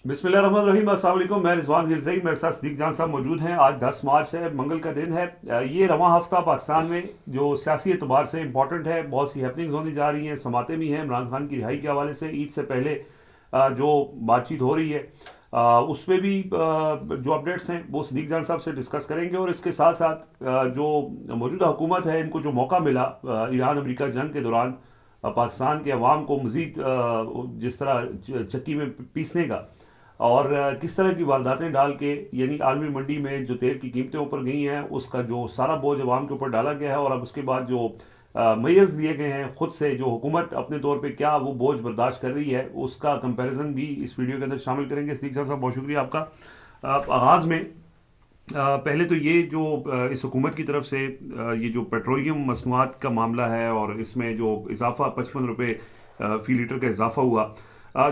بسم اللہ الرحمن الرحیم، السلام علیکم. میں رضوان گلزئی، میرے ساتھ صدیق جان صاحب موجود ہیں. آج 10 مارچ ہے، منگل کا دن ہے. یہ رواں ہفتہ پاکستان میں جو سیاسی اعتبار سے امپورٹنٹ ہے، بہت سی ہیپننگز ہونے جا رہی ہیں. سماعتیں بھی ہیں عمران خان کی رہائی کے حوالے سے. عید سے پہلے جو بات چیت ہو رہی ہے اس میں بھی جو اپڈیٹس ہیں وہ صدیق جان صاحب سے ڈسکس کریں گے. اور اس کے ساتھ ساتھ جو موجودہ حکومت ہے، ان کو جو موقع ملا ایران امریکہ جنگ کے دوران پاکستان کے عوام کو مزید جس طرح چکی میں پیسنے کا، اور کس طرح کی وارداتیں ڈال کے، یعنی عالمی منڈی میں جو تیل کی قیمتیں اوپر گئی ہیں اس کا جو سارا بوجھ عوام کے اوپر ڈالا گیا ہے، اور اب اس کے بعد جو میئرز لیے گئے ہیں خود سے، جو حکومت اپنے طور پہ کیا وہ بوجھ برداشت کر رہی ہے، اس کا کمپیریزن بھی اس ویڈیو کے اندر شامل کریں گے. صدیق صاحب بہت شکریہ آپ کا. آغاز میں پہلے تو یہ جو اس حکومت کی طرف سے یہ جو پیٹرولیم مصنوعات کا معاملہ ہے، اور اس میں جو اضافہ 55 روپے فی لیٹر کا اضافہ ہوا،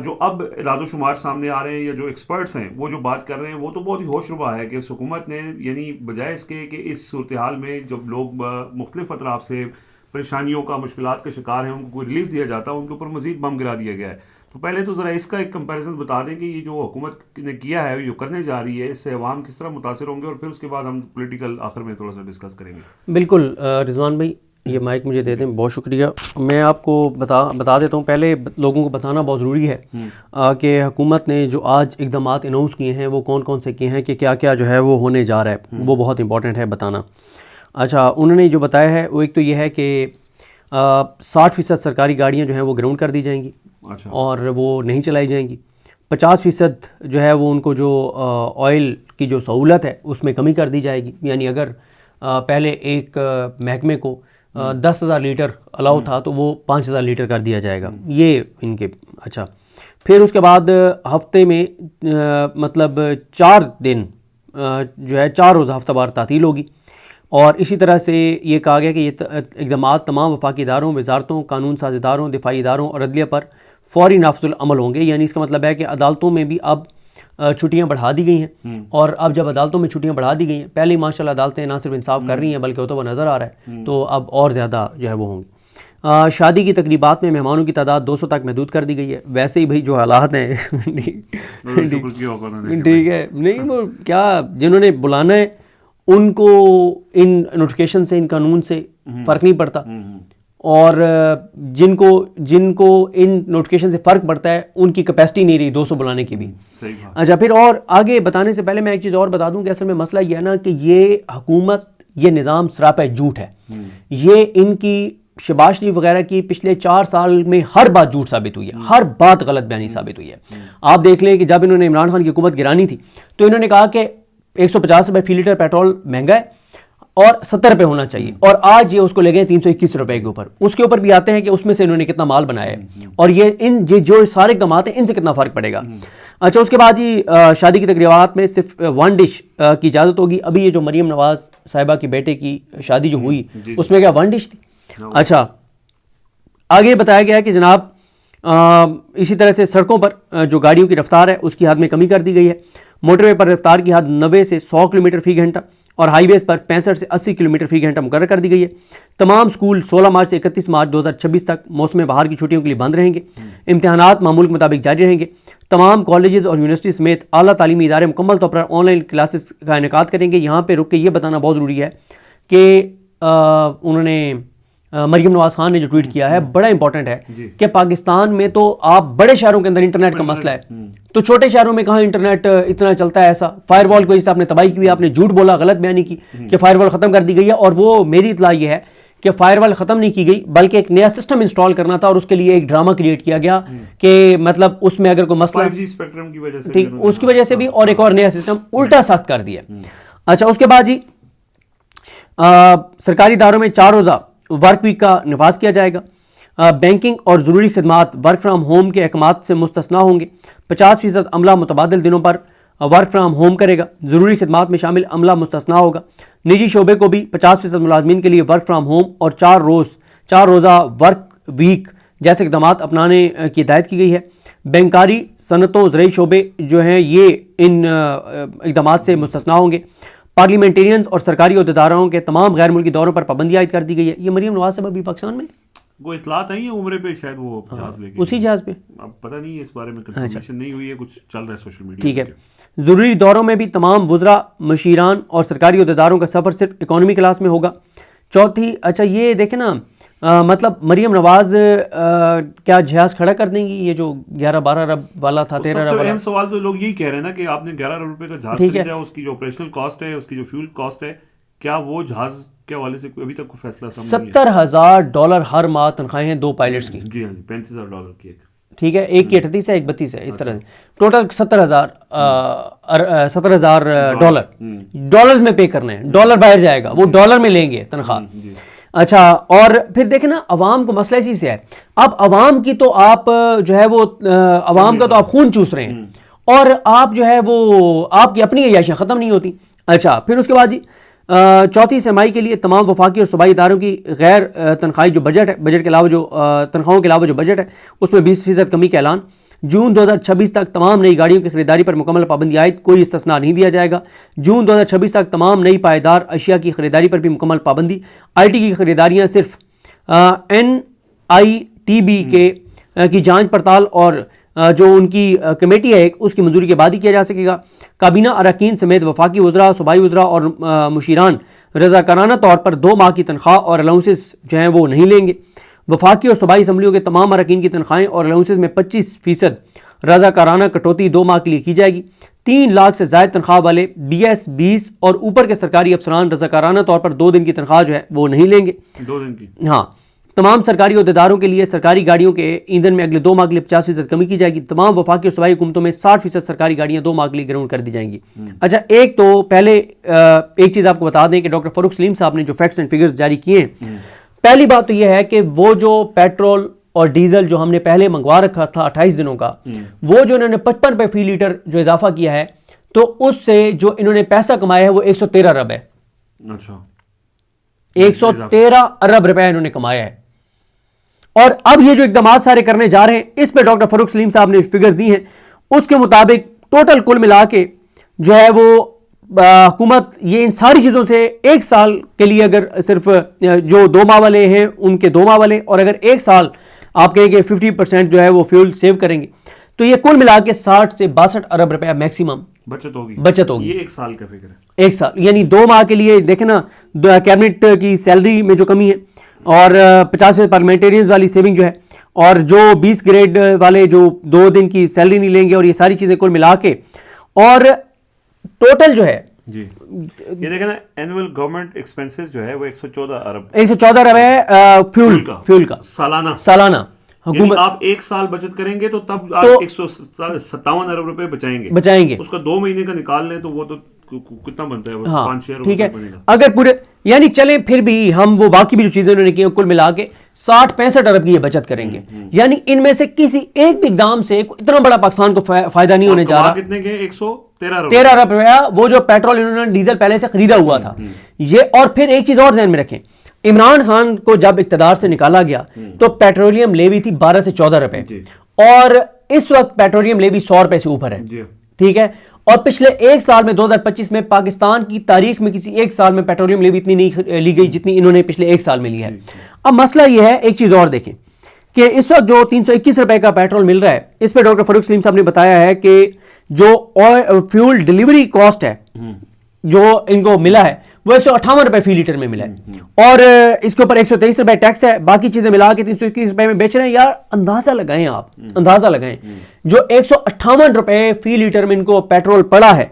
جو اب اعداد و شمار سامنے آ رہے ہیں یا جو ایکسپرٹس ہیں وہ جو بات کر رہے ہیں، وہ تو بہت ہی ہوش ربا ہے کہ اس حکومت نے، یعنی بجائے اس کے کہ اس صورتحال میں جب لوگ مختلف اطراف سے پریشانیوں کا، مشکلات کا شکار ہیں، ان کو کوئی ریلیف دیا جاتا ہے، ان کے اوپر مزید بم گرا دیا گیا ہے. تو پہلے تو ذرا اس کا ایک کمپیریزن بتا دیں کہ یہ جو حکومت نے کیا ہے، جو کرنے جا رہی ہے، اس سے عوام کس طرح متاثر ہوں گے، اور پھر اس کے بعد ہم پولیٹیکل آخر میں تھوڑا سا ڈسکس کریں گے. بالکل رضوان بھائی، یہ مائک مجھے دے دیں. بہت شکریہ. میں آپ کو بتا دیتا ہوں. پہلے لوگوں کو بتانا بہت ضروری ہے کہ حکومت نے جو آج اقدامات اناؤنس کیے ہیں وہ کون کون سے کیے ہیں، کہ کیا کیا جو ہے وہ ہونے جا رہا ہے، وہ بہت امپورٹنٹ ہے بتانا. اچھا، انہوں نے جو بتایا ہے وہ ایک تو یہ ہے کہ 60% سرکاری گاڑیاں جو ہیں وہ گراؤنڈ کر دی جائیں گی، اور وہ نہیں چلائی جائیں گی. 50% جو ہے وہ ان کو جو آئل کی جو سہولت ہے اس میں کمی کر دی جائے گی. یعنی اگر پہلے ایک محکمے کو 10,000 لیٹر الاؤ تھا تو وہ 5,000 لیٹر کر دیا جائے گا. یہ ان کے. اچھا، پھر اس کے بعد ہفتے میں مطلب 4 دن جو ہے 4 روز ہفتہ وار تعطیل ہوگی. اور اسی طرح سے یہ کہا گیا کہ یہ اقدامات تمام وفاقی اداروں، وزارتوں، قانون ساز اداروں، دفاعی اداروں اور عدلیہ پر فوری نافذ العمل ہوں گے. یعنی اس کا مطلب ہے کہ عدالتوں میں بھی اب چھٹیاں بڑھا دی گئی ہیں. اور اب جب عدالتوں میں چھٹیاں بڑھا دی گئی ہیں، پہلے ہی ماشاء اللہ عدالتیں نہ صرف انصاف کر رہی ہیں بلکہ ہوتا ہوا نظر آ رہا ہے، تو اب اور زیادہ جو ہے وہ ہوں گی. شادی کی تقریبات میں مہمانوں کی تعداد 200 تک محدود کر دی گئی ہے. ویسے ہی بھائی جو حالات ہیں ٹھیک ہے، نہیں وہ کیا، جنہوں نے بلانا ہے ان کو ان نوٹیفیکیشن سے، ان قانون سے فرق نہیں پڑتا، اور جن کو ان نوٹیفیکیشن سے فرق پڑتا ہے ان کی کیپیسٹی نہیں رہی 200 بلانے کی بھی. اچھا، پھر اور آگے بتانے سے پہلے میں ایک چیز اور بتا دوں کہ اصل میں مسئلہ یہ ہے نا کہ یہ حکومت، یہ نظام سراپا جھوٹ ہے. یہ ان کی شہباز شریف وغیرہ کی پچھلے 4 سال میں ہر بات جھوٹ ثابت ہوئی ہے، ہر بات غلط بیانی ثابت ہوئی ہے. آپ دیکھ لیں کہ جب انہوں نے عمران خان کی حکومت گرانی تھی تو انہوں نے کہا کہ 150 روپے فی لیٹر پیٹرول مہنگا ہے اور 70 روپے ہونا چاہیے، اور آج یہ اس کو لے گئے 321 روپے کے اوپر. اس کے اوپر بھی آتے ہیں کہ اس میں سے انہوں نے کتنا مال بنایا ہے، اور یہ جو سارے اقدامات ہیں ان سے کتنا فرق پڑے گا. اچھا، اس کے بعد جی شادی کی تقریبات میں صرف 1 ڈش کی اجازت ہوگی. ابھی یہ جو مریم نواز صاحبہ کی بیٹے کی شادی جو ہوئی اس میں کیا 1 ڈش تھی. اچھا، آگے بتایا گیا ہے کہ جناب اسی طرح سے سڑکوں پر جو گاڑیوں کی رفتار ہے اس کی حد میں کمی کر دی گئی ہے. موٹر وے پر رفتار کی حد 90 سے 100 کلومیٹر فی گھنٹہ اور ہائی ویز پر 65 سے 80 کلومیٹر فی گھنٹہ مقرر کر دی گئی ہے. تمام سکول 16 مارچ سے 31 مارچ 2026 تک موسم بہار کی چھٹیوں کے لیے بند رہیں گے. امتحانات معمول کے مطابق جاری رہیں گے. تمام کالجز اور یونیورسٹی سمیت اعلیٰ تعلیمی ادارے مکمل طور پر آن لائن کلاسز کا انعقاد کریں گے. یہاں پہ رک کے یہ بتانا بہت ضروری ہے کہ انہوں نے مریم نواز خان نے جو ٹویٹ کیا ہے بڑا امپورٹنٹ ہے کہ پاکستان میں تو آپ بڑے شہروں کے اندر انٹرنیٹ کا مسئلہ ہے، تو چھوٹے شہروں میں کہاں انٹرنیٹ اتنا چلتا ہے. ایسا فائر وال کو جیسے آپ نے تباہی کی ہوئی، آپ نے جھوٹ بولا، غلط بیانی کی کہ فائر وال ختم کر دی گئی ہے، اور وہ میری اطلاع یہ ہے کہ فائر وال ختم نہیں کی گئی بلکہ ایک نیا سسٹم انسٹال کرنا تھا، اور اس کے لیے ایک ڈرامہ کریٹ کیا گیا کہ مطلب اس میں اگر کوئی مسئلہ ٹھیک اس کی وجہ سے بھی، اور ایک اور نیا سسٹم الٹا سخت کر دیا. اچھا، اس کے بعد جی سرکاری اداروں میں 4 روزہ ورک ویک کا نفاذ کیا جائے گا. بینکنگ اور ضروری خدمات ورک فرام ہوم کے احکامات سے مستثنا ہوں گے. 50% عملہ متبادل دنوں پر ورک فرام ہوم کرے گا. ضروری خدمات میں شامل عملہ مستثنا ہوگا. نجی شعبے کو بھی 50% ملازمین کے لیے ورک فرام ہوم اور 4 روزہ ورک ویک جیسے اقدامات اپنانے کی ہدایت کی گئی ہے. بینکاری، صنعتوں، زرعی شعبے جو ہیں یہ ان اقدامات سے مستثنا ہوں گے. پارلیمنٹیرینز اور سرکاری عہدیداروں کے تمام غیر ملکی دوروں پر پابندی عائد کر دی گئی ہے. یہ مریم نواز صاحب ابھی پاکستان میں وہ اطلاعات آئی ہیں عمرے پہ شاید وہ جہاز لے کے اسی جہاز پہ، اب پتہ نہیں ہے اس بارے میں کنفرمیشن نہیں ہوئی ہے، کچھ چل رہا ہے سوشل میڈیا. ٹھیک ہے. ضروری دوروں میں بھی تمام وزراء، مشیران اور سرکاری عہدیداروں کا سفر صرف اکانومی کلاس میں ہوگا. چوتھی، اچھا یہ دیکھیں نا، مطلب مریم نواز کیا جہاز کھڑا کر دیں گی؟ یہ جو 11-12 ارب والا تھا، 13 ارب والا. اہم سوال تو لوگ یہی کہہ رہے ہیں نا کہ آپ نے 11 ارب روپے کا جہاز خریدا، اس کی جو آپریشنل کاسٹ ہے، اس کی جو فیول کاسٹ ہے، کیا وہ جہاز کے حوالے سے ابھی تک کوئی فیصلہ سامنے نہیں ہے؟ $70,000 ہر ماہ تنخواہیں ہیں 2 پائلٹس کی. جی ہاں جی، $35,000 کی ایک. ٹھیک ہے، ایک کی 38 ہے، ایک 32 ہے، اس طرح سے ٹوٹل $70,000 ڈالرز میں پے کرنے ہیں. ڈالر باہر جائے گا، وہ ڈالر میں لیں گے تنخواہ. اچھا، اور پھر دیکھیں نا، عوام کو مسئلہ اسی سے ہے. اب عوام کی تو آپ جو ہے وہ عوام کا تو آپ خون چوس رہے ہیں، اور آپ جو ہے وہ آپ کی اپنی عیاشیاں ختم نہیں ہوتی. اچھا، پھر اس کے بعد جی چوتھی سرمائی کے لیے تمام وفاقی اور صوبائی اداروں کی غیر تنخواہی جو بجٹ ہے، بجٹ کے علاوہ جو تنخواہوں کے علاوہ جو بجٹ ہے، اس میں 20% کمی کا اعلان. جون 2026 تک تمام نئی گاڑیوں کی خریداری پر مکمل پابندی عائد، کوئی استثناء نہیں دیا جائے گا. جون 2026 تک تمام نئی پائیدار اشیاء کی خریداری پر بھی مکمل پابندی. آئی ٹی کی خریداریاں صرف NITB کی جانچ پڑتال اور جو ان کی کمیٹی ہے اس کی منظوری کے بعد ہی کیا جا سکے گا. کابینہ اراکین سمیت وفاقی وزراء، صوبائی وزراء اور مشیران رضاکارانہ طور پر 2 ماہ کی تنخواہ اور الاؤنسز جو ہیں وہ نہیں لیں گے. وفاقی اور صوبائی اسمبلیوں کے تمام اراکین کی تنخواہیں اور الاؤنسز میں 25% رضاکارانہ کٹوتی 2 ماہ کے لیے کی جائے گی. 3 لاکھ سے زائد تنخواہ والے BS 20 اور اوپر کے سرکاری افسران رضاکارانہ طور پر 2 دن کی تنخواہ جو ہے وہ نہیں لیں گے. 2 دن کی. ہاں. تمام سرکاری عہدیداروں کے لیے سرکاری گاڑیوں کے ایندھن میں اگلے 2 ماہ کے لیے 50% کمی کی جائے گی. تمام وفاقی اور صوبائی حکومتوں میں 60% سرکاری گاڑیاں 2 ماہ کے لیے گراؤنڈ کر دی جائیں گی. اچھا، ایک تو پہلے ایک چیز آپ کو بتا دیں کہ ڈاکٹر فاروق سلیم صاحب نے جو فیکٹس اینڈ فگرز جاری کیے ہیں، پہلی بات تو یہ ہے کہ وہ جو پیٹرول اور ڈیزل جو ہم نے پہلے منگوا رکھا تھا 28 دنوں کا، وہ جو انہوں نے 55 روپے فی لیٹر جو اضافہ کیا ہے، تو اس سے جو انہوں نے پیسہ کمایا ہے وہ 113 ارب ہے. اچھا، 113 ارب روپے انہوں نے کمایا ہے. اور اب یہ جو اقدامات سارے کرنے جا رہے ہیں، اس پہ ڈاکٹر فاروق سلیم صاحب نے فگرز دی ہیں. اس کے مطابق ٹوٹل کل ملا کے جو ہے وہ حکومت یہ ان ساری چیزوں سے 1 سال کے لیے، اگر صرف جو 2 ماہ والے ہیں ان کے 2 ماہ والے، اور اگر 1 سال آپ کہیں کہ 50% جو ہے وہ فیول سیو کریں گے، تو یہ کل ملا کے 60 سے 62 ارب روپے میکسیمم بچت ہوگی. یہ 1 سال کا فکر ہے. 1 سال یعنی 2 ماہ کے لیے. دیکھیں نا، کیبنٹ کی سیلری میں جو کمی ہے، اور 50 پارلیمنٹیرینز والی سیونگ جو ہے، اور جو 20 گریڈ والے جو 2 دن کی سیلری نہیں لیں گے، اور یہ ساری چیزیں کل ملا کے، اور ٹوٹل جو ہے جی یہ دیکھیں نا، اینول گورنمنٹ ایکسپنسز جو ہے وہ 114 ارب ہے فیول کا سالانہ. حکومت آپ 1 سال بچت کریں گے تو تب آپ 157 ارب روپے بچائیں گے. اس کا 2 مہینے کا نکال لیں تو وہ تو کتنا بنتا ہے؟ 5-6 ٹھیک ہے. اگر پورے یعنی چلیں پھر بھی ہم وہ باقی بھی جو چیزیں انہوں نے کی ہیں کل ملا کے 60-65 ارب کی یہ بچت کریں گے. یعنی ان میں سے کسی ایک بھی اقدام سے اتنا بڑا پاکستان کو فائدہ نہیں ہونے جا رہا. کتنے کے؟ 113 ارب روپیہ وہ جو پیٹرول انہوں نے ڈیزل پہلے سے خریدا ہوا تھا یہ. اور پھر ایک چیز اور ذہن میں رکھیں، عمران خان کو جب اقتدار سے نکالا گیا تو پیٹرولیم لیوی تھی 12 سے 14 روپے، اور اس وقت پیٹرولیم لیوی 100 روپے سے اوپر ہے. ٹھیک ہے. اور پچھلے 1 سال میں 2025 میں پاکستان کی تاریخ میں کسی 1 سال میں پیٹرولیم لیوی اتنی نہیں لی گئی جتنی انہوں نے پچھلے 1 سال میں لی ہے. اب مسئلہ یہ ہے، ایک چیز اور دیکھیں کہ اس وقت جو 321 روپے کا پیٹرول مل رہا ہے، اس پہ ڈاکٹر فاروق سلیم صاحب نے بتایا ہے کہ جو فیول ڈیلیوری کاسٹ ہے جو ان کو ملا ہے وہ 158 روپے فی لیٹر میں ملا ہے، اور اس کے اوپر 123 روپے ٹیکس ہے. باقی چیزیں ملا کے 321 روپے میں بیچ رہے ہیں. یار اندازہ لگائیں، آپ اندازہ لگائیں جو 158 روپے فی لیٹر میں ان کو پیٹرول پڑا ہے،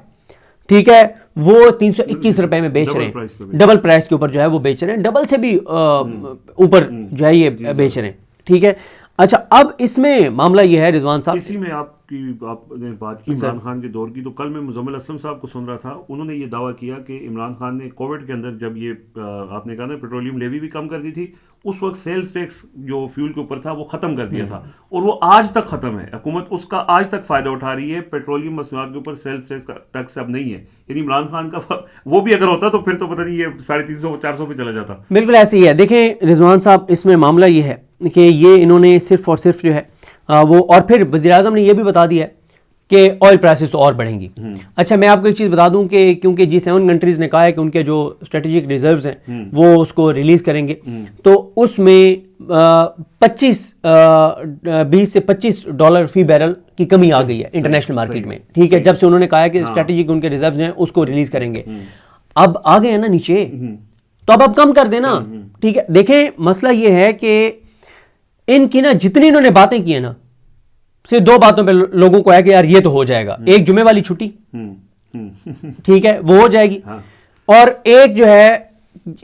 ٹھیک ہے، وہ 321 روپے میں بیچ رہے ہیں. ڈبل پرائس کے اوپر جو ہے وہ بیچ رہے ہیں، ڈبل سے بھی اوپر جو ہے یہ بیچ رہے ہیں. ٹھیک ہے. اچھا، اب اس میں معاملہ یہ ہے رضوان صاحب، اسی میں آپ نے بات کی عمران خان کے دور کی، تو کل میں مزمل اسلم صاحب کو سن رہا تھا، انہوں نے یہ دعویٰ کیا کہ عمران خان نے کووڈ کے اندر جب یہ آپ نے کہا نا پیٹرولیم لیوی بھی کم کر دی تھی، اس وقت سیلز ٹیکس جو فیول کے اوپر تھا وہ ختم کر دیا تھا، اور وہ آج تک ختم ہے. حکومت اس کا آج تک فائدہ اٹھا رہی ہے. پیٹرولیم مصنوعات کے اوپر سیلز ٹیکس اب نہیں ہے. یعنی عمران خان کا وہ بھی اگر ہوتا تو پھر تو پتہ نہیں یہ 350-400 پہ چلا جاتا. بالکل ایسے ہی ہے. دیکھیں رضوان صاحب، اس میں معاملہ یہ ہے کہ یہ انہوں نے صرف اور صرف جو ہے وہ، اور پھر وزیر اعظم نے یہ بھی بتا دیا ہے کہ آئل پرائسز تو اور بڑھیں گی. اچھا میں آپ کو ایک چیز بتا دوں کہ کیونکہ G7 کنٹریز نے کہا ہے کہ ان کے جو اسٹریٹجک ریزروز ہیں وہ اس کو ریلیز کریں گے, تو اس میں 20 سے $25 فی بیرل کی کمی آ گئی ہے انٹرنیشنل مارکیٹ میں, ٹھیک ہے, جب سے انہوں نے کہا ہے کہ اسٹریٹجک ان کے ریزروز ہیں اس کو ریلیز کریں گے. اب آ گئے ہیں نا نیچے, تو اب کم کر دینا, ٹھیک ہے. دیکھیں مسئلہ یہ ہے کہ ان کی نا جتنی انہوں نے باتیں کی ہیں نا, صرف 2 باتوں پہ لوگوں کو ہے کہ یار یہ تو ہو جائے گا. ایک جمعے والی چھٹی, ٹھیک ہے, وہ ہو جائے گی, اور ایک جو ہے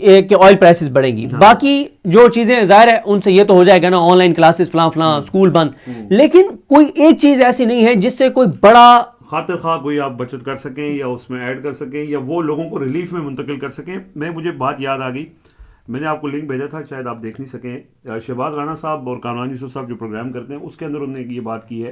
کہ آئل پرائسز بڑھیں گی. باقی جو چیزیں ظاہر ہے ان سے یہ تو ہو جائے گا نا, آن لائن کلاسز فلاں فلاں, اسکول بند, لیکن کوئی ایک چیز ایسی نہیں ہے جس سے کوئی بڑا خاطر خواہ کوئی آپ بچت کر سکیں یا اس میں ایڈ کر سکیں یا وہ لوگوں کو ریلیف میں منتقل کر سکیں. مجھے بات یاد آ گئی, میں نے آپ کو لنک بھیجا تھا, شاید آپ دیکھ نہیں سکیں. شہباز رانا صاحب اور کامران یوسف صاحب جو پروگرام کرتے ہیں اس کے اندر انہوں نے یہ بات کی ہے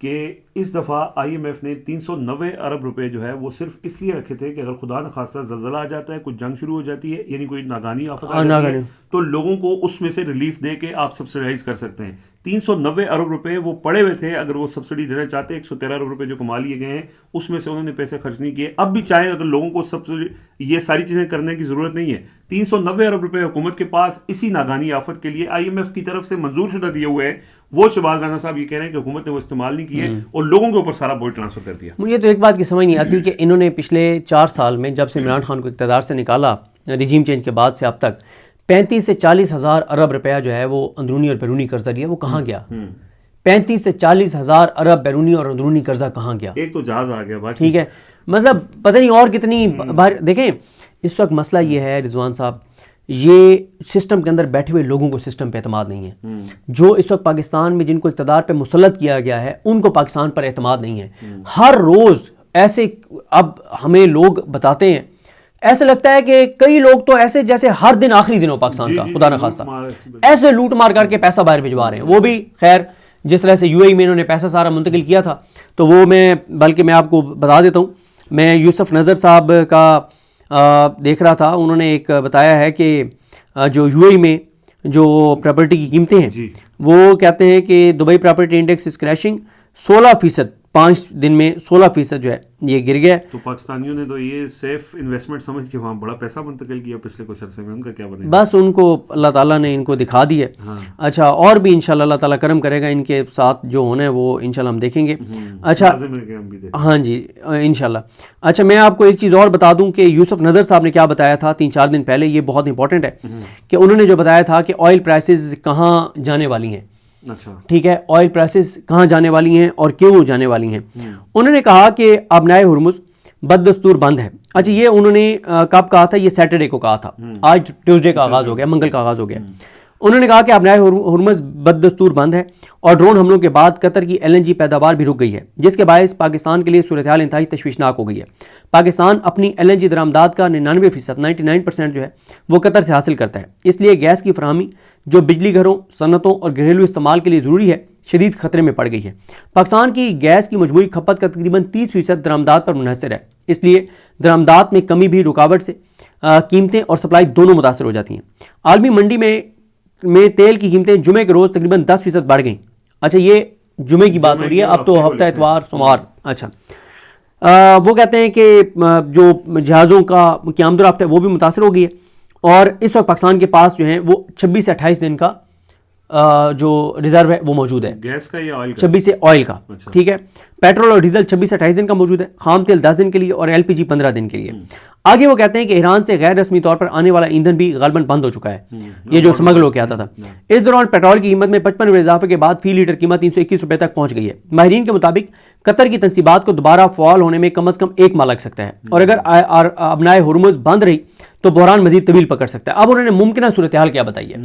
کہ اس دفعہ IMF نے 390 ارب روپے جو ہے وہ صرف اس لیے رکھے تھے کہ اگر خدا نخواستہ زلزلہ آ جاتا ہے, کچھ جنگ شروع ہو جاتی ہے, یعنی کوئی ناگہانی آفت آ جاتی ہے, تو لوگوں کو اس میں سے ریلیف دے کے آپ سبسیڈائز کر سکتے ہیں. 390 ارب روپے وہ پڑے ہوئے تھے, اگر وہ سبسڈی دینا چاہتے 113 ارب روپے جو کما لیے گئے ہیں اس میں سے انہوں نے پیسے خرچ نہیں کیے. اب بھی چاہیں اگر لوگوں کو سبسڈی یہ ساری چیزیں کرنے کی ضرورت نہیں ہے, 390 ارب روپے حکومت کے پاس اسی ناگہانی آفت کے لیے IMF کی طرف سے منظور شدہ دیے ہوئے ہیں. وہ شہباز رانا صاحب یہ کہہ رہے ہیں کہ حکومت نے وہ استعمال نہیں کیے اور لوگوں کے اوپر سارا بوجھ ٹرانسفر کر دیا. مجھے تو ایک بات کی سمجھ نہیں آتی کہ انہوں نے پچھلے 4 سال میں جب سے عمران خان کو اقتدار سے نکالا رجیم چینج کے بعد سے اب تک 35 سے 40 ہزار ارب روپیہ جو ہے وہ اندرونی اور بیرونی قرضہ لیا, وہ کہاں گیا؟ 35 سے 40 ہزار ارب بیرونی اور اندرونی قرضہ کہاں گیا؟ ایک تو جہاز آ گیا, ٹھیک ہے, مطلب پتہ نہیں اور کتنی باہر. دیکھیں اس وقت مسئلہ یہ ہے رضوان صاحب, یہ سسٹم کے اندر بیٹھے ہوئے لوگوں کو سسٹم پہ اعتماد نہیں ہے. جو اس وقت پاکستان میں جن کو اقتدار پہ مسلط کیا گیا ہے ان کو پاکستان پر اعتماد نہیں ہے. ہر روز ایسے اب ہمیں لوگ بتاتے ہیں, ایسے لگتا ہے کہ کئی لوگ تو ایسے جیسے ہر دن آخری دن ہو پاکستان کا, خدا نخواستہ ایسے لوٹ مار کر کے پیسہ باہر بھجوا رہے ہیں. وہ بھی خیر جس طرح سے UAE میں انہوں نے پیسہ سارا منتقل کیا تھا, تو وہ بلکہ میں آپ کو بتا دیتا ہوں, میں یوسف نظر صاحب کا دیکھ رہا تھا, انہوں نے ایک بتایا ہے کہ جو UAE میں جو پراپرٹی کی قیمتیں ہیں وہ کہتے ہیں کہ Dubai property index is crashing 16%, 5 دن میں 16% جو ہے یہ گر گیا. تو پاکستانیوں نے تو یہ سیف انویسٹمنٹ سمجھ کے وہاں بڑا پیسہ منتقل کیا پچھلے کچھ عرصے میں, ان کا کیا بنے گا؟ بس ان کو اللہ تعالیٰ نے ان کو دکھا دی ہے. اچھا, اور بھی انشاءاللہ اللہ تعالیٰ کرم کرے گا, ان کے ساتھ جو ہونا ہے وہ انشاءاللہ ہم دیکھیں گے. اچھا ہاں جی انشاءاللہ. اچھا میں آپ کو ایک چیز اور بتا دوں کہ یوسف نظر صاحب نے کیا بتایا تھا 3-4 دن پہلے, یہ بہت امپورٹنٹ ہے, کہ انہوں نے جو بتایا تھا کہ آئل پرائسز کہاں جانے والی ہیں. اچھا ٹھیک ہے, آئل پرائسز کہاں جانے والی ہیں اور کیوں جانے والی ہیں. انہوں نے کہا کہ آبنائے ہرمز بددستور بند ہے. اچھا یہ انہوں نے کب کہا تھا؟ یہ سیٹرڈے کو کہا تھا, آج ٹیوزڈے کا آغاز ہو گیا, منگل کا آغاز ہو گیا. انہوں نے کہا کہ آبنائے ہرمز بددستور بند ہے اور ڈرون حملوں کے بعد قطر کی LNG پیداوار بھی رک گئی ہے, جس کے باعث پاکستان کے لیے صورتحال انتہائی تشویشناک ہو گئی ہے. پاکستان اپنی LNG درآمدات کا 99% جو ہے وہ قطر سے حاصل کرتا ہے. اس لیے گیس کی فراہمی جو بجلی گھروں, صنعتوں اور گھریلو استعمال کے لیے ضروری ہے شدید خطرے میں پڑ گئی ہے. پاکستان کی گیس کی مجموعی کھپت کا تقریباً 30% درآمدات پر منحصر ہے. اس لیے درآمدات میں کمی بھی رکاوٹ سے قیمتیں اور سپلائی دونوں متاثر ہو جاتی ہیں. عالمی منڈی میں تیل کی قیمتیں جمعے کے روز تقریباً 10% بڑھ گئیں. اچھا یہ جمعے کی بات ہو رہی ہے, اب تو ہفتہ اتوار سوموار. اچھا وہ کہتے ہیں کہ جو جہازوں کا کی آمد و رفت ہے وہ بھی متاثر ہو گئی ہے, اور اس وقت پاکستان کے پاس جو ہیں وہ 26 سے 28 دن کا جو ریزرو ہے وہ موجود ہے. گیس کا یا آئل کا؟ 26 سے آئل کا. ٹھیک ہے, پیٹرول اور ڈیزل 26 سے 28 دن کا موجود ہے, خام تیل 10 دن کے لیے اور LPG 15 دن کے لیے. آگے وہ کہتے ہیں کہ ایران سے غیر رسمی طور پر آنے والا ایندھن بھی غالباً بند ہو چکا ہے, یہ جو سمگل ہو کے آتا تھا. اس دوران پیٹرول کی قیمت میں 55 روپے اضافے کے بعد فی لیٹر قیمت 321 روپے تک پہنچ گئی ہے. ماہرین کے مطابق قطر کی تنصیبات کو دوبارہ فعال ہونے میں کم از کم 1 ماہ لگ سکتا ہے, اور اگر ابنائے ہرمز بند رہی تو بحران مزید طویل پکڑ سکتا ہے. اب انہوں نے ممکنہ صورتحال کیا بتائی ہے.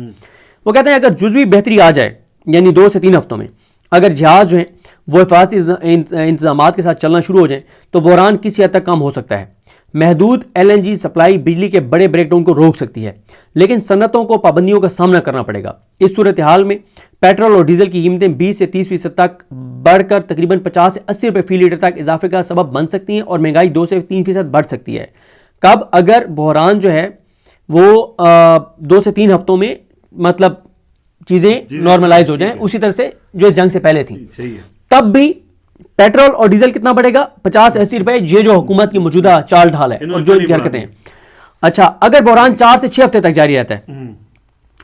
وہ کہتے ہیں اگر جزوی بہتری آ جائے, یعنی 2 سے 3 ہفتوں میں اگر جہاز جو ہیں وہ حفاظتی انتظامات کے ساتھ چلنا شروع ہو جائیں تو بحران کسی حد تک کم ہو سکتا ہے. محدود LNG سپلائی بجلی کے بڑے بریک ڈاؤن کو روک سکتی ہے, لیکن صنعتوں کو پابندیوں کا سامنا کرنا پڑے گا. اس صورتحال میں پیٹرول اور ڈیزل کی قیمتیں 20 سے 30% تک بڑھ کر تقریباً 50 سے 80 روپے فی لیٹر تک اضافے کا سبب بن سکتی ہیں, اور مہنگائی 2 سے 3% بڑھ سکتی ہے. کب؟ اگر بحران جو ہے وہ 2 سے 3 ہفتوں میں مطلب چیزیں نارملائز ہو جائیں اسی طرح سے جو اس جنگ سے پہلے تھیں, تب بھی پیٹرول اور ڈیزل کتنا بڑھے گا؟ 50-80 روپے. یہ جو حکومت کی موجودہ چال ڈھال ہے اور جو ان کی حرکتیں ہیں. اچھا اگر بحران 4 سے 6 ہفتے تک جاری رہتا ہے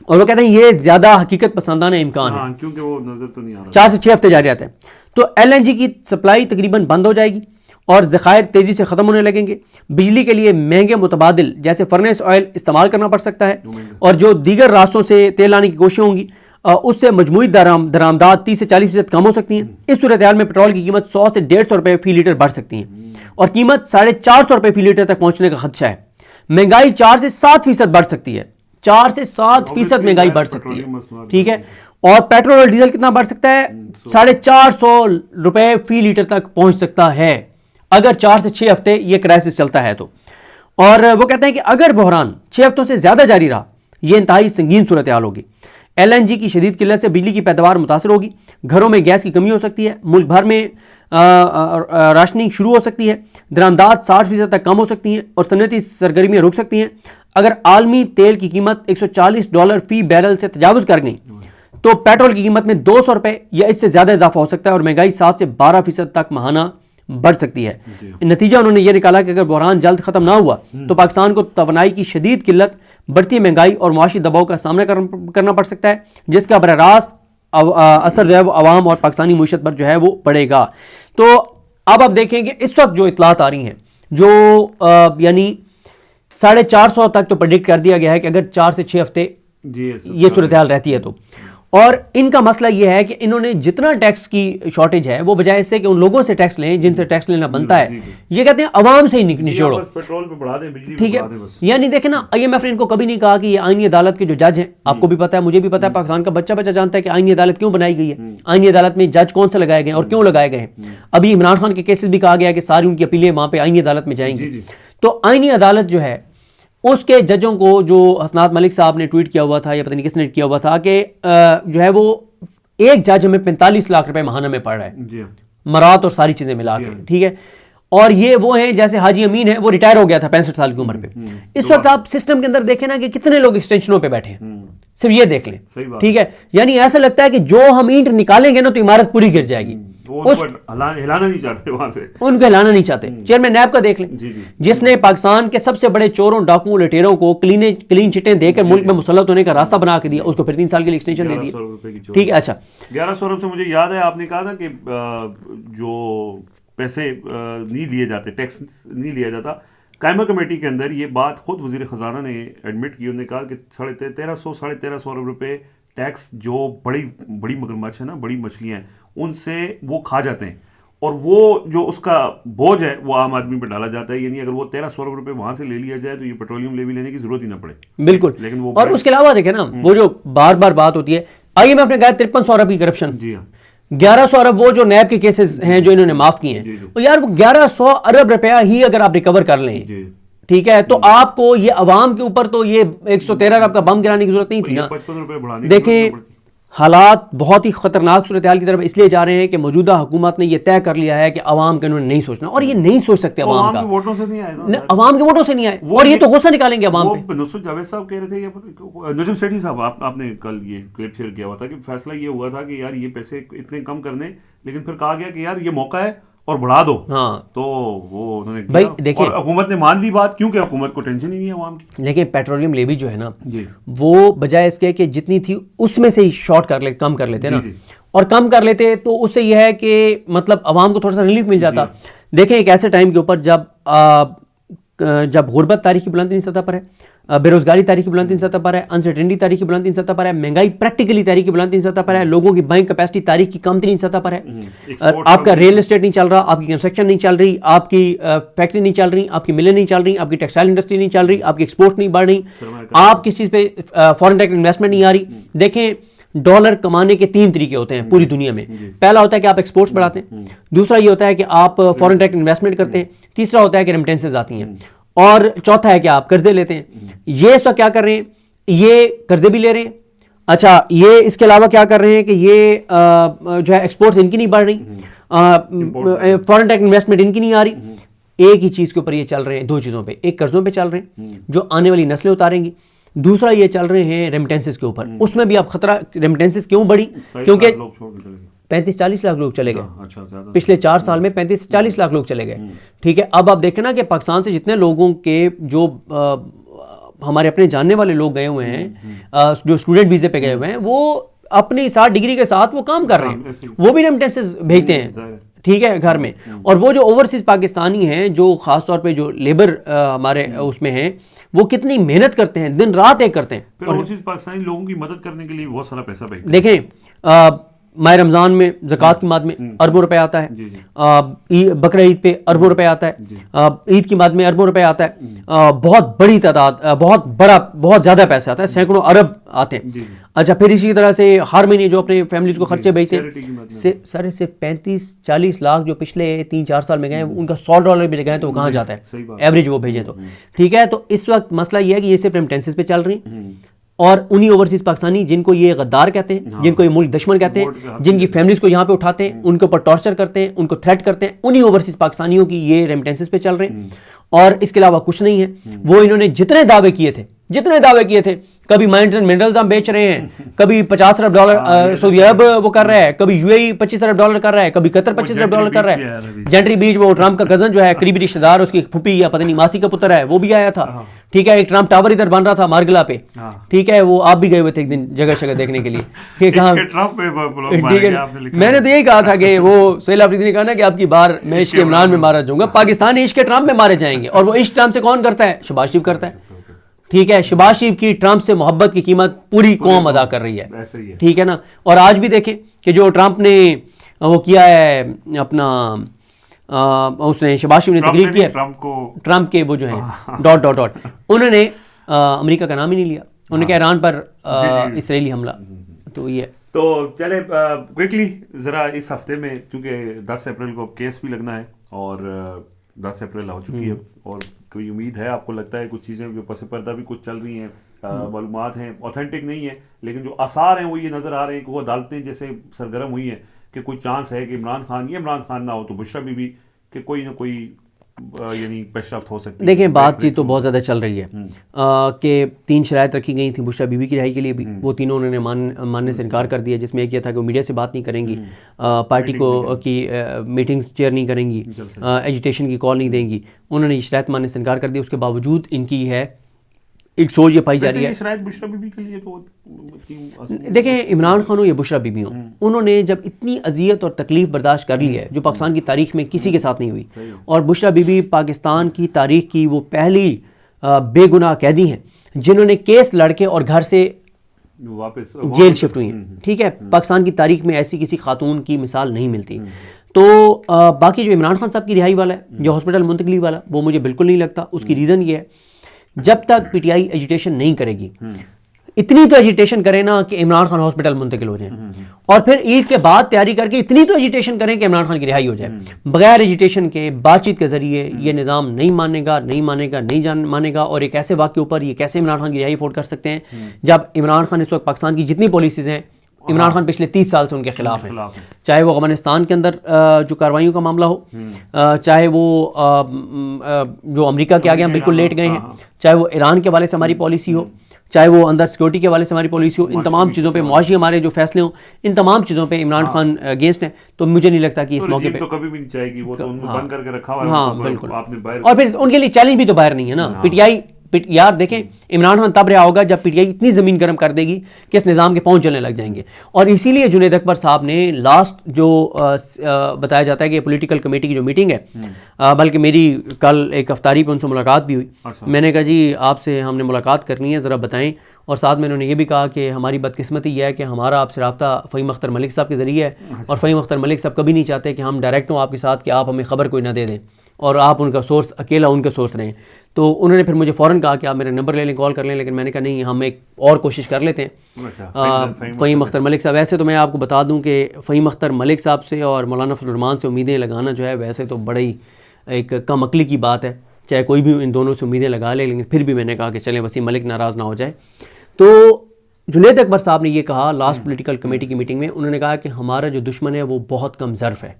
اور وہ کہتے ہیں یہ زیادہ حقیقت پسندانہ امکان ہے کیونکہ وہ نظر تو نہیں آ رہا, 4 سے 6 ہفتے جاری رہتا ہے, تو ایل این جی کی سپلائی تقریباً بند ہو جائے گی اور ذخائر تیزی سے ختم ہونے لگیں گے. بجلی کے لیے مہنگے متبادل جیسے فرنس آئل استعمال کرنا پڑ سکتا ہے, اور جو دیگر راستوں سے تیل لانے کی کوششیں ہوں گی اس سے مجموعی درآمدات 30 سے 40% کم ہو سکتی ہیں. اس صورتحال میں پیٹرول کی قیمت 100 سے 150 روپے فی لیٹر بڑھ سکتی ہیں اور قیمت 450 روپے فی لیٹر تک پہنچنے کا خدشہ ہے. مہنگائی 4 سے 7% بڑھ سکتی ہے, 4 سے 7% مہنگائی بڑھ سکتی ہے, ٹھیک ہے. اور پیٹرول اور ڈیزل کتنا بڑھ سکتا ہے؟ 450 روپے فی لیٹر تک پہنچ سکتا ہے اگر 4 سے 6 ہفتے یہ کرائسس چلتا ہے تو. اور وہ کہتے ہیں کہ اگر بحران 6 ہفتوں سے زیادہ جاری رہا یہ انتہائی سنگین صورتحال ہوگی. ایل این جی کی شدید قلت سے بجلی کی پیداوار متاثر ہوگی, گھروں میں گیس کی کمی ہو سکتی ہے, ملک بھر میں راشننگ شروع ہو سکتی ہے, درآمدات 60% تک کم ہو سکتی ہیں اور صنعتی سرگرمیاں رک سکتی ہیں. اگر عالمی تیل کی قیمت $140 فی بیرل سے تجاوز کر گئی تو پیٹرول کی قیمت میں 200 روپے یا اس سے زیادہ اضافہ ہو سکتا ہے اور مہنگائی 7 سے 12% تک ماہانہ بڑھ سکتی ہے. نتیجہ انہوں نے یہ نکالا کہ اگر بحران جلد ختم نہ ہوا تو پاکستان کو توانائی کی شدید قلت, بڑھتی مہنگائی اور معاشی دباؤ کا سامنا کرنا پڑ سکتا ہے جس کا براہ راست اثر جو ہے وہ عوام اور پاکستانی معیشت پر جو ہے وہ پڑے گا. تو اب آپ دیکھیں کہ اس وقت جو اطلاعات آ رہی ہیں جو یعنی 450 تک تو پریڈکٹ کر دیا گیا ہے کہ اگر 4 سے 6 ہفتے یہ صورتحال رہتی ہے تو, اور ان کا مسئلہ یہ ہے کہ انہوں نے جتنا ٹیکس کی شارٹیج ہے وہ بجائے اس سے کہ ان لوگوں سے ٹیکس لیں جن سے ٹیکس لینا بنتا ہے, یہ کہتے ہیں عوام سے ہی نچوڑو, ٹھیک ہے. یعنی دیکھیں نا آئی ایم ایف نے ان کو کبھی نہیں کہا کہ یہ آئینی عدالت کے جو جج ہیں, آپ کو بھی پتا ہے مجھے بھی پتا ہے, پاکستان کا بچہ جانتا ہے کہ آئینی عدالت کیوں بنائی گئی ہے, آئینی عدالت میں جج کون سے لگائے گئے اور کیوں لگائے گئے ہیں. ابھی عمران خان کے کیسز بھی کہا گیا کہ ساری ان کی اپیلیں وہاں پہ آئینی عدالت میں جائیں گی. تو آئینی عدالت جو ہے اس کے ججوں کو, جو حسنات ملک صاحب نے ٹویٹ کیا ہوا تھا یا پتہ نہیں کس نے کیا ہوا تھا کہ جو ہے وہ ایک جج ہمیں 45 لاکھ روپے ماہانہ میں پڑ رہا ہے, مرات اور ساری چیزیں ملا کے, ٹھیک ہے. اور یہ وہ ہیں جیسے حاجی امین ہے, وہ ریٹائر ہو گیا تھا 65 سال کی عمر پہ. اس وقت آپ سسٹم کے اندر دیکھیں نا کہ کتنے لوگ ایکسٹینشنوں پہ بیٹھے ہیں, صرف یہ دیکھ لیں, ٹھیک ہے. یعنی ایسا لگتا ہے کہ جو ہم اینٹ نکالیں گے نا تو عمارت پوری گر جائے گی. ہلانا نہیں چاہتے وہاں سے, ان کو ہلانا نہیں چاہتے. چیئرمین نیب کا دیکھ لیں, جس نے پاکستان کے سب سے بڑے چوروں, ڈاکوؤں, لٹیروں کو کلین چٹیں دے کر ملک میں مسلط ہونے کا راستہ بنا کے دیا, اس کو پھر 3 سال کے لیے ایکسٹینشن دے دی, ٹھیک ہے. اچھا 1100 ارب سے مجھے یاد ہے آپ نے کہا تھا کہ جو پیسے نہیں لیے جاتے, ٹیکس نہیں لیا جاتا, قائمہ کمیٹی کے اندر یہ بات خود وزیر خزانہ نے ایڈمٹ کی. انہوں نے کہا کہ 1350 ارب روپے ٹیکس جو بڑی مگرمچھ ہے نا, بڑی مچھلیاں ہیں, ان سے وہ کھا جاتے ہیں اور وہ جو اس کا بوجھ ہے وہ عام آدمی پہ ڈالا جاتا ہے. یعنی اگر وہ 1300 ارب روپے وہاں سے لے لیا جائے تو یہ پیٹرولیم لیوی لینے کی ضرورت ہی نہ پڑے. بالکل. لیکن وہ اور اس کے علاوہ دیکھیں نا وہ جو بار بار بات ہوتی ہے, آئی ایم ایف نے کہا 5300 ارب کی کرپشن, جی ہاں, 1100 ارب وہ جو نیب کے کیسز ہیں جو انہوں نے معاف کیے ہیں, تو یار وہ 1100 ارب روپیہ ہی اگر آپ ریکور کر لیں, ٹھیک ہے, تو آپ کو یہ عوام کے اوپر تو یہ 113 ارب کا بم گرانے کی ضرورت نہیں تھی نا. 55 روپے بڑھانے. دیکھیں حالات بہت ہی خطرناک صورتحال کی طرف اس لیے جا رہے ہیں کہ موجودہ حکومت نے یہ طے کر لیا ہے کہ عوام کے انہوں نے نہیں سوچنا, اور یہ نہیں سوچ سکتے عوام کا, ووٹوں سے نہیں آئے, عوام کے ووٹوں سے نہیں آئے, اور یہ تو غصہ نکالیں گے عوام پہ. نصرت جاوید صاحب کہہ رہے تھے, نجم سیٹھی صاحب, آپ نے کل یہ کلپ شیئر کیا ہوا تھا کہ فیصلہ یہ ہوا تھا کہ یار یہ پیسے اتنے کم کرنے, لیکن پھر کہا گیا کہ یار یہ موقع ہے اور بڑھا دو. ہاں, تو وہ انہوں نے بھائی دیکھیں حکومت نے مان لی بات, کیونکہ حکومت کو ٹینشن ہی نہیں ہے عوام کی. لیکن پیٹرولیم لیوی جو ہے نا وہ بجائے اس کے کہ جتنی تھی اس میں سے ہی شارٹ کر لے, کم کر لیتے نا, اور کم کر لیتے تو اس سے یہ ہے کہ مطلب عوام کو تھوڑا سا ریلیف مل جاتا. دیکھیں ایک ایسے ٹائم کے اوپر جب غربت تاریخی بلند سطح پر ہے, بے روزگاری تاریخی بلند سطح پر ہے, انسرٹینٹی تاریخی بلند سطح پر ہے, مہنگائی پریکٹیکلی تاریخی بلند سطح پر ہے, لوگوں کی بائنگ کیپیسٹی تاریخ کی کم ترین سطح پر ہے, آپ کا ریل اسٹیٹ نہیں چل رہا, آپ کی کنسٹرکشن نہیں چل رہی, آپ کی فیکٹری نہیں چل رہی, آپ کی ملیں نہیں چل رہی, آپ کی ٹیکسٹائل انڈسٹری نہیں چل رہی, آپ کی ایکسپورٹ نہیں بڑھ رہی, آپ کس چیز پہ فارن ڈائریکٹ انویسٹمنٹ نہیں آ رہی. دیکھیں ڈالر کمانے کے 3 طریقے ہوتے ہیں پوری دنیا میں. پہلا ہوتا ہے کہ آپ ایکسپورٹس بڑھاتے ہیں, دوسرا یہ ہوتا ہے کہ آپ فارن ڈائریکٹ انویسٹمنٹ کرتے ہیں, تیسرا ہوتا ہے کہ ریمیٹنسز آتی ہیں, اور چوتھا ہے کہ آپ قرضے لیتے ہیں. یہ اس وقت کیا کر رہے ہیں, یہ قرضے بھی لے رہے ہیں. اچھا یہ اس کے علاوہ کیا کر رہے ہیں کہ یہ جو ہے ایکسپورٹس ان کی نہیں بڑھ رہی, فارن ڈائریکٹ انویسٹمنٹ ان کی نہیں آ رہی. ایک ہی چیز کے اوپر یہ چل رہے ہیں, 2 چیزوں پہ, ایک قرضوں پہ چل رہے ہیں جو آنے والی نسلیں اتاریں گی, دوسرا یہ چل رہے ہیں ریمیٹنسز کے اوپر. اس میں بھی آپ خطرہ, ریمیٹنسز کیوں بڑھی, کیونکہ 35-40 لاکھ لوگ چلے گئے اچھا زیادہ پچھلے 4 سال میں 35-40 لاکھ لوگ چلے گئے. ٹھیک ہے, اب آپ دیکھیں نا کہ پاکستان سے جتنے لوگوں کے جو ہمارے اپنے جاننے والے لوگ گئے ہوئے ہیں جو اسٹوڈنٹ ویزے پہ گئے ہوئے ہیں, وہ اپنی 60 ڈگری کے ساتھ وہ کام کر رہے ہیں, وہ بھی ریمیٹنسز بھیجتے ہیں, ٹھیک ہے, گھر میں. اور وہ جو اوورسیز پاکستانی ہیں جو خاص طور پہ جو لیبر ہمارے اس میں ہیں, وہ کتنی محنت کرتے ہیں, دن رات ایک کرتے ہیں. پھر اوورسیز پاکستانی لوگوں کی مدد کرنے کے لیے بہت سارا پیسہ بھیجتے ہیں. دیکھیں ماہ رمضان میں زکوٰۃ کی ماد میں اربوں روپے آتا ہے, بقرہ عید پہ اربوں روپے آتا ہے, عید کی ماد میں اربوں روپے آتا ہے, بہت بڑی تعداد, بہت زیادہ پیسے آتا ہے, سینکڑوں ارب آتے ہیں. اچھا, پھر اسی طرح سے ہر مہینے جو اپنے فیملیز کو خرچے بھیجتے ہیں, سر سے 35-40 لاکھ جو پچھلے 3-4 سال میں گئے ہیں, ان کا $100 بھی گئے تو وہ کہاں جاتا ہے ایوریج وہ بھیجیں تو. ٹھیک ہے, تو اس وقت مسئلہ یہ ہے کہ یہ صرف ریمیٹنسز پہ چل رہی ہیں, اور انہی اوورسیز پاکستانی جن کو یہ غدار کہتے ہیں, جن کو یہ ملک دشمن کہتے ہیں, جن کی فیملیز کو یہاں پہ اٹھاتے ہیں, ان کے اوپر ٹارچر کرتے ہیں, ان کو تھریٹ کرتے ہیں, انہی اوورسیز پاکستانیوں کی یہ ریمیٹنسز پہ چل رہے ہیں, اور اس کے علاوہ کچھ نہیں ہے. وہ انہوں نے جتنے دعوے کیے تھے, کبھی مائنز اینڈ منرلز ہم بیچ رہے ہیں, کبھی $50 ارب سعودی عرب وہ کر رہا ہے, کبھی UAE $25 ارب کر رہا ہے, کبھی قطر $25 ارب کر رہا ہے. جینٹری بیچ وہ ٹرمپ کا کزن جو ہے, قریبی رشتہ دار, اس کی پھوپھی یا پتہ نہیں ماسی کا پتر ہے, وہ بھی آیا تھا. ٹھیک ہے, ایک ٹرمپ ٹاور ادھر بن رہا تھا مارگلا پہ. ٹھیک ہے, وہ آپ بھی گئے ہوئے تھے ایک دن جگہ دیکھنے کے لیے. ٹھیک ہے, میں نے تو یہی کہا تھا کہ وہ سہیل آفریدی نے کہا نا کہ آپ کی بار میں عشق عمران میں مارا جاؤں گا, پاکستانی عشق ٹرمپ میں مارے جائیں گے. اور وہ عشق ٹرمپ سے کون کرتا ہے؟ شہباز شریف کرتا ہے. ٹھیک ہے, شہباز شریف کی ٹرمپ سے محبت کی قیمت پوری قوم ادا کر رہی ہے. ٹھیک ہے نا, اور آج بھی دیکھیں کہ جو ٹرمپ نے وہ کیا ہے اپنا, اس نے شہباز شریف نے تقریر کی ہے ٹرمپ کے وہ جو ہیں ڈاٹ انہوں نے امریکہ کا نام ہی نہیں لیا, انہوں نے کہا ایران پر اسرائیلی حملہ. تو یہ تو چلے کوئکلی ذرا اس ہفتے میں, کیونکہ 10 اپریل کو کیس بھی لگنا ہے اور 10 اپریل ہو چکی ہے, اور کوئی امید ہے, آپ کو لگتا ہے کچھ چیزیں جو پس پردہ بھی کچھ چل رہی ہیں, معلومات ہیں, اوتھینٹک نہیں ہے, لیکن جو آثار ہیں وہ یہ نظر آ رہے ہیں کہ وہ عدالتیں جیسے سرگرم ہوئی ہیں کہ کوئی چانس ہے کہ عمران خان نہ ہو تو بشرا بی بی کہ کوئی نہ کوئی یعنی پیش رفت ہو سکتی ہے. دیکھیں بات چیت تو بہت زیادہ چل رہی ہے کہ 3 شرائط رکھی گئی تھیں بشرا بی بی کی رہائی کے لیے بھی, وہ تینوں انہوں نے ماننے سے انکار کر دیا, جس میں ایک یہ تھا کہ وہ میڈیا سے بات نہیں کریں گی, پارٹی کو کی میٹنگز چیئر نہیں کریں گی, ایجیٹیشن کی کال نہیں دیں گی. انہوں نے یہ شرائط ماننے سے انکار کر دیا. اس کے باوجود ان کی ہے ایک سوچ یہ پائی جا رہی ہے. دیکھیں عمران خان ہو یا بشرا بی بی ہوں, انہوں نے جب اتنی اذیت اور تکلیف برداشت کر لی ہے جو پاکستان کی تاریخ میں کسی کے ساتھ نہیں ہوئی, اور بشرا بی بی پاکستان کی تاریخ کی وہ پہلی بے گناہ قیدی ہیں جنہوں نے کیس لڑ کے اور گھر سے واپس جیل شفٹ ہوئی ہیں. ٹھیک ہے, پاکستان کی تاریخ میں ایسی کسی خاتون کی مثال نہیں ملتی. تو باقی جو عمران خان صاحب کی رہائی والا ہے, جو ہاسپٹل منتقلی والا, وہ مجھے بالکل نہیں لگتا. اس کی ریزن یہ ہے, جب تک پی ٹی آئی ایجیٹیشن نہیں کرے گی, اتنی تو ایجیٹیشن کریں نا کہ عمران خان ہاسپٹل منتقل ہو جائیں, اور پھر عید کے بعد تیاری کر کے اتنی تو ایجیٹیشن کریں کہ عمران خان کی رہائی ہو جائے. بغیر ایجیٹیشن کے بات چیت کے ذریعے یہ نظام نہیں مانے گا. اور ایک ایسے واقعے اوپر یہ کیسے عمران خان کی رہائی افورڈ کر سکتے ہیں جب عمران خان اس وقت پاکستان کی جتنی پالیسیز ہیں, عمران خان پچھلے 30 سال سے ان کے خلاف ہیں, چاہے وہ افغانستان کے اندر جو کارروائیوں کا معاملہ ہو, چاہے وہ جو امریکہ کے آگے ہم بالکل لیٹ گئے ہیں, چاہے وہ ایران کے حوالے سے ہماری پالیسی ہو, چاہے وہ اندر سیکورٹی کے حوالے سے ہماری پالیسی ہو, ان تمام چیزوں پہ معاشی ہمارے جو فیصلے ہوں, ان تمام چیزوں پہ عمران خان اگینسٹ ہیں. تو مجھے نہیں لگتا کہ اس موقع پہ تو کبھی بھی نہیں چاہے گی, وہ تو ان کو بند کر کے رکھا ہوا ہے. ہاں بالکل, اور پھر ان کے لیے چیلنج بھی تو باہر نہیں ہے نا. پی ٹی آئی یار دیکھیں عمران خان تب رہا ہوگا جب پی ٹی آئی اتنی زمین گرم کر دے گی کہ اس نظام کے پاؤں چلنے لگ جائیں گے. اور اسی لیے جنید اکبر صاحب نے لاسٹ جو بتایا جاتا ہے کہ پولیٹیکل کمیٹی کی جو میٹنگ ہے, بلکہ میری کل ایک افطاری پہ ان سے ملاقات بھی ہوئی, میں نے کہا جی آپ سے ہم نے ملاقات کرنی ہے, ذرا بتائیں. اور ساتھ میں انہوں نے یہ بھی کہا کہ ہماری بدقسمتی یہ ہے کہ ہمارا آپ سے رابطہ فہیم اختر ملک صاحب کے ذریعے ہے, اور فہیم اختر ملک صاحب کبھی نہیں چاہتے کہ ہم ڈائریکٹ ہوں آپ کے ساتھ, کہ آپ ہمیں خبر کوئی نہ دے دیں اور آپ ان کا سورس اکیلا ان کے سورس رہیں. تو انہوں نے پھر مجھے فوراً کہا کہ آپ میرا نمبر لے لیں, کال کر لیں, لیکن میں نے کہا نہیں, ہم ایک اور کوشش کر لیتے ہیں. فہیم اختر ملک صاحب, ویسے تو میں آپ کو بتا دوں کہ فہیم اختر ملک صاحب سے اور مولانا فضل الرحمان سے امیدیں لگانا جو ہے ویسے تو بڑی ایک کم عقلی کی بات ہے, چاہے کوئی بھی ان دونوں سے امیدیں لگا لے, لیکن پھر بھی میں نے کہا کہ چلیں وسیم ملک ناراض نہ ہو جائے. تو جنید اکبر صاحب نے یہ کہا لاسٹ پولیٹیکل کمیٹی کی میٹنگ میں, انہوں نے کہا کہ ہمارا جو دشمن ہے وہ بہت کم ظرف ہے,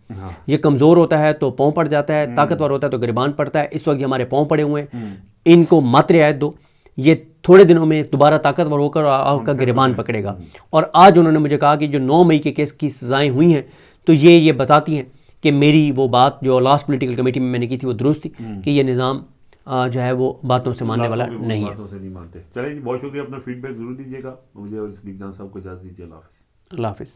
یہ کمزور ہوتا ہے تو پاؤں پڑ جاتا ہے, طاقتور ہوتا ہے تو گریبان پڑتا ہے. اس وقت یہ ہمارے پاؤں پڑے ہوئے ہیں, ان کو مت رعایت دو, یہ تھوڑے دنوں میں دوبارہ طاقتور ہو کر آپ کا گریبان پکڑے گا. اور آج انہوں نے مجھے کہا کہ جو 9 مئی کے کیس کی سزائیں ہوئی ہیں تو یہ بتاتی ہیں کہ میری وہ بات جو لاسٹ پولیٹیکل کمیٹی میں نے کی تھی وہ درست تھی کہ یہ نظام جو ہے وہ باتوں سے ماننے والا نہیں ہے. باتوں سے نہیں مانتے. چلیں جی، بہت شکریہ، اپنا فیڈ بیک ضرور دیجیے گا. مجھے اور صدیق جان صاحب کو اجازت دیجیے. اللہ حافظ. اللہ حافظ.